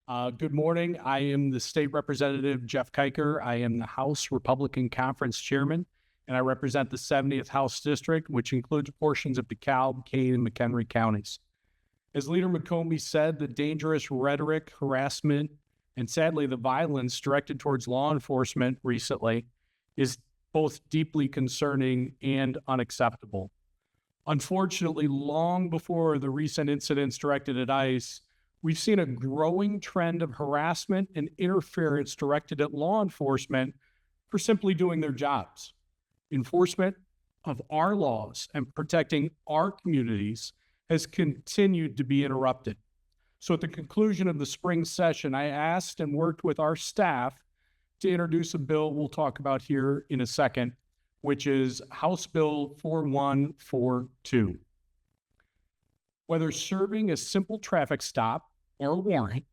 Good morning. I am the State Representative Jeff Keicher. I am the House Republican Conference Chairman, and I represent the 70th House District, which includes portions of DeKalb, Kane, and McHenry counties. As Leader McCombie said, the dangerous rhetoric, harassment, and sadly the violence directed towards law enforcement recently is both deeply concerning and unacceptable. Unfortunately, long before the recent incidents directed at ICE, we've seen a growing trend of harassment and interference directed at law enforcement for simply doing their jobs. Enforcement of our laws and protecting our communities has continued to be interrupted. So at the conclusion of the spring session, I asked and worked with our staff to introduce a bill we'll talk about here in a second, which is House Bill 4142. Whether serving a simple traffic stop or warrant,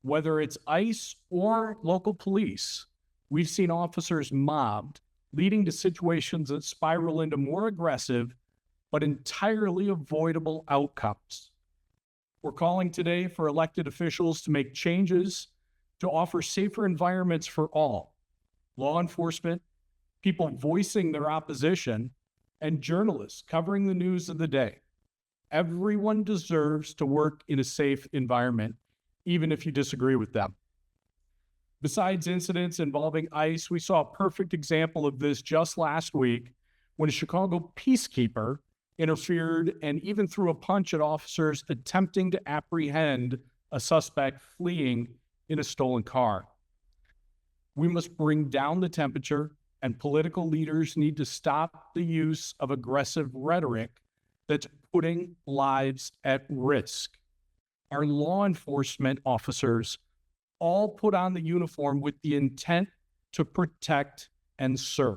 whether it's ICE or local police, we've seen officers mobbed, leading to situations that spiral into more aggressive but entirely avoidable outcomes. We're calling today for elected officials to make changes to offer safer environments for all: law enforcement, people voicing their opposition, and journalists covering the news of the day. Everyone deserves to work in a safe environment, even if you disagree with them. Besides incidents involving ICE, we saw a perfect example of this just last week when a Chicago peacekeeper interfered and even threw a punch at officers attempting to apprehend a suspect fleeing in a stolen car. We must bring down the temperature, and political leaders need to stop the use of aggressive rhetoric that's putting lives at risk. Our law enforcement officers all put on the uniform with the intent to protect and serve.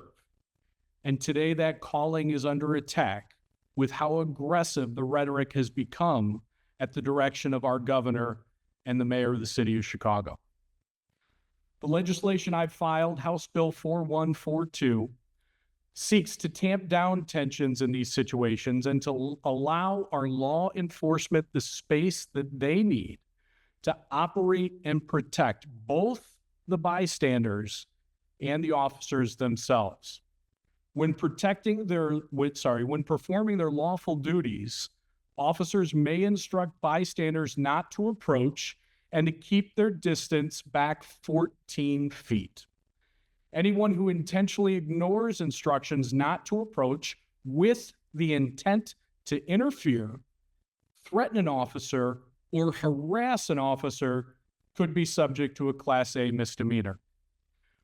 And today that calling is under attack with how aggressive the rhetoric has become at the direction of our governor and the mayor of the city of Chicago. The legislation I've filed, House Bill 4142, seeks to tamp down tensions in these situations and to allow our law enforcement the space that they need to operate and protect both the bystanders and the officers themselves. When performing their lawful duties, officers may instruct bystanders not to approach and to keep their distance back 14 feet. Anyone who intentionally ignores instructions not to approach with the intent to interfere, threaten an officer, or harass an officer could be subject to a Class A misdemeanor.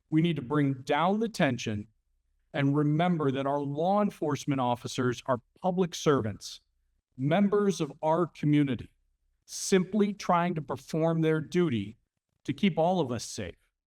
We need to bring down the tension and remember that our law enforcement officers are public servants, members of our community, simply trying to perform their duty to keep all of us safe.